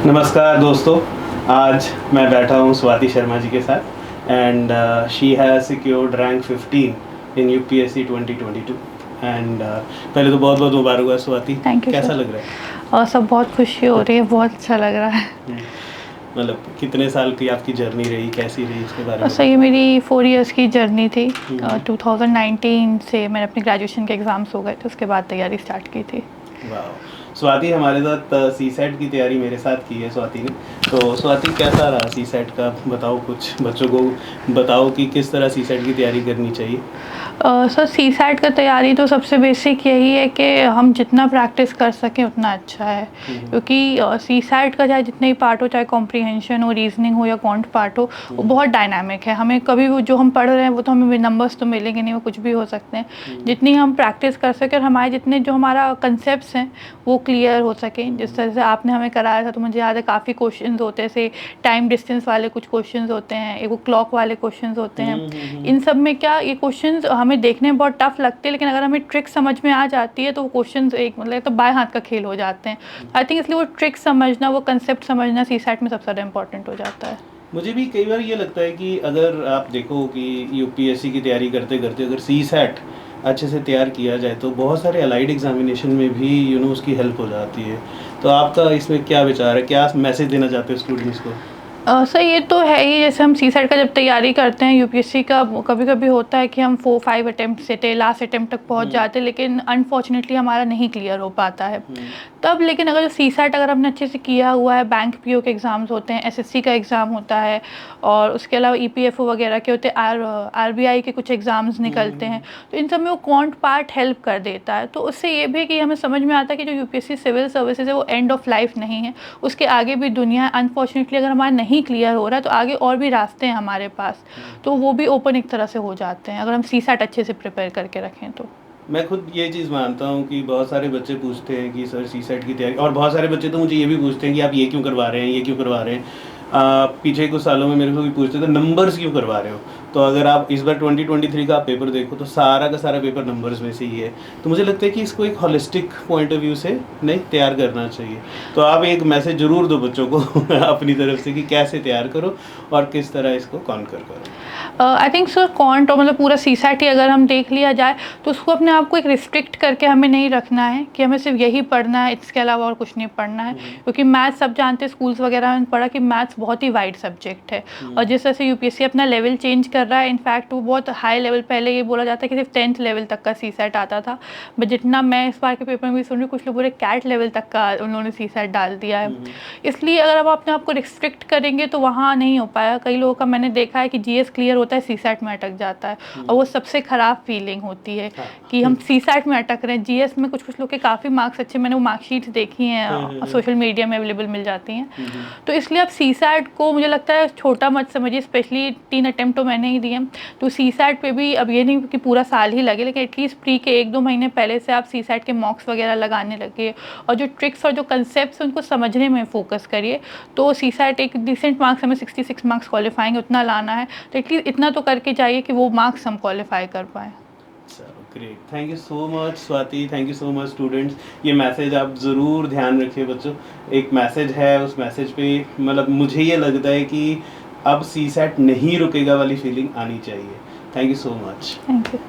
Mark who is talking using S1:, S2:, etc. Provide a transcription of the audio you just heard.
S1: नमस्कार दोस्तों, आज मैं बैठा हूँ स्वाति शर्मा जी के साथ and she has secured rank 15 in UPSC 2022 and पहले तो बहुत बहुत मुबारक स्वाति।
S2: Thank you.
S1: कैसा लग रहा है?
S2: और सब बहुत खुशी हो रही है, बहुत अच्छा लग रहा है।
S1: मतलब कितने साल की आपकी जर्नी रही, कैसी रही, इसके बारे में?
S2: सर ये मेरी 4 इयर्स की जर्नी थी। 2019 से मैंने अपने ग्रेजुएशन के एग्ज़ाम्स हो गए थे, उसके बाद तैयारी स्टार्ट की थी।
S1: वाह, स्वाति हमारे साथ सीसेट की तैयारी मेरे साथ की है स्वाति ने। तो स्वाति कैसा रहा सीसेट का? बताओ, कुछ बच्चों को बताओ कि किस तरह सीसेट की तैयारी करनी चाहिए।
S2: सर सीसेट का तैयारी तो सबसे बेसिक यही है कि हम जितना प्रैक्टिस कर सकें उतना अच्छा है, क्योंकि सीसेट का चाहे जितने ही पार्ट हो, चाहे कॉम्प्रीहेंशन हो, रीजनिंग हो या क्वांट पार्ट हो, वो बहुत डायनामिक है। हमें कभी वो जो हम पढ़ रहे हैं वो तो हमें नंबर्स तो मिलेंगे नहीं, वो कुछ भी हो सकते हैं। जितनी हम प्रैक्टिस कर सकें और हमारे जितने जो हमारा कंसेप्ट हैं वो क्लियर हो सकें। जिस तरह से आपने हमें कराया था तो मुझे याद है काफ़ी क्वेश्चन होते हैं, जैसे टाइम डिस्टेंस वाले कुछ क्वेश्चन होते हैं, एक वो क्लॉक वाले क्वेश्चन होते हैं। इन सब में क्या ये क्वेश्चन हमें देखने में बहुत टफ लगते हैं, लेकिन अगर हमें ट्रिक समझ में आ जाती है तो वो क्वेश्चन एक मतलब तो बाएं हाथ का खेल हो जाते हैं। आई थिंक इसलिए वो ट्रिक समझना, वो कंसेप्ट समझना सीसेट में सबसे ज़्यादा इंपॉर्टेंट हो जाता है।
S1: मुझे भी कई बार ये लगता है कि अगर आप देखो कि यूपीएससी की तैयारी करते करते अगर सीसेट अच्छे से तैयार किया जाए तो बहुत सारे अलाइड एग्जामिनेशन में भी उसकी हेल्प हो जाती है। तो आपका इसमें क्या विचार है, क्या मैसेज देना चाहते हो स्टूडेंट्स को?
S2: सर ये तो है ही, जैसे हम सीसेट का जब तैयारी करते हैं यूपीएससी का, कभी कभी होता है कि हम 4-5 अटैम्प्ट से लास्ट अटैम्प्ट तक पहुंच जाते हैं, लेकिन अनफॉर्चुनेटली हमारा नहीं क्लियर हो पाता है तब। लेकिन अगर जो सीसेट अगर हमने अच्छे से किया हुआ है, बैंक पीओ के एग्ज़ाम्स होते हैं, एसएससी का एग्ज़ाम होता है, और उसके अलावा ईपीएफओ वगैरह के होते हैं, आरबीआई के कुछ एग्ज़ाम्स निकलते हैं, तो इन सब में वो क्वांट पार्ट हेल्प कर देता है। तो उससे ये भी कि हमें समझ में आता है कि जो यूपीएससी सिविल सर्विसेज है वो एंड ऑफ लाइफ नहीं है, उसके आगे भी दुनिया है। अनफॉर्चुनेटली अगर हमारा नहीं क्लियर हो रहा है तो आगे और भी रास्ते हैं हमारे पास, तो वो भी ओपन एक तरह से हो जाते हैं अगर हम सीसेट अच्छे से प्रिपेयर करके रखें तो।
S1: मैं खुद ये चीज़ मानता हूँ कि बहुत सारे बच्चे पूछते हैं कि सर सीसेट की तैयारी, और बहुत सारे बच्चे तो मुझे ये भी पूछते हैं कि आप ये क्यों करवा रहे हैं, ये क्यों करवा रहे हैं। पीछे कुछ सालों में मेरे को भी पूछते थे नंबर्स क्यों करवा रहे हो। तो अगर आप इस बार 2023 का आप पेपर देखो तो सारा का सारा पेपर नंबर्स में से ही है। तो मुझे लगता है कि इसको एक होलिस्टिक पॉइंट ऑफ व्यू से नहीं तैयार करना चाहिए। तो आप एक मैसेज ज़रूर दो बच्चों को अपनी तरफ से कि कैसे तैयार करो और किस तरह इसको कॉन्कर करो।
S2: आई थिंक सर कॉन्ट, मतलब पूरा सीसेट ही अगर हम देख लिया जाए तो उसको अपने आप को एक रिस्ट्रिक्ट करके हमें नहीं रखना है कि हमें सिर्फ यही पढ़ना है, इसके अलावा और कुछ नहीं पढ़ना है। क्योंकि मैथ्स सब जानते हैं, स्कूल्स वगैरह में पढ़ा कि मैथ्स बहुत ही वाइड सब्जेक्ट है, और जिस तरह से यूपीएससी अपना लेवल चेंज कर रहा है, इनफैक्ट वो बहुत हाई लेवल, पहले ये बोला जाता है कि सिर्फ 10th लेवल तक का सीसेट आता था, बट जितना मैं इस बार के पेपर में भी सुन रही हूँ, कुछ लोग पूरे कैट लेवल तक का उन्होंने सीसेट डाल दिया है। इसलिए अगर आप अपने आप को रिस्ट्रिक्ट करेंगे तो वहाँ नहीं हो पाएगा। कई लोगों का मैंने देखा है कि जीएस क्लियर होता है, सीसेट में अटक जाता है, और वो सबसे ख़राब फीलिंग होती है कि हम सीसेट में अटक रहे हैं। जीएस में कुछ कुछ लोग के काफ़ी मार्क्स अच्छे, मैंने वो मार्कशीट्स देखी हैं, सोशल मीडिया में अवेलेबल मिल जाती हैं। तो इसलिए आप सीसेट को मुझे लगता है छोटा मत समझिए, स्पेशली 3 अटैम्प्ट तो मैंने ही दिए। तो सीसेट पे भी अब ये नहीं कि पूरा साल ही लगे, लेकिन एटलीस्ट प्री के 1-2 महीने पहले से आप सीसेट के मॉक्स वगैरह लगाने लगे, और जो ट्रिक्स और जो कंसेप्ट उनको समझने में फोकस करिए। तो सीसेट एक डिसेंट मार्क्स, हमें 66 मार्क्स क्वालिफाइंग उतना लाना है, तो एटलीस्ट इतना तो करके चाहिए कि वो मार्क्स हम क्वालिफाई कर पाएँ।
S1: Great, thank you so much Swati, thank you so much students. ये मैसेज आप ज़रूर ध्यान रखिए बच्चों। एक मैसेज है, उस मैसेज पे मतलब मुझे ये लगता है कि अब सीसेट नहीं रुकेगा वाली फीलिंग आनी चाहिए। Thank you so much.
S2: Thank you.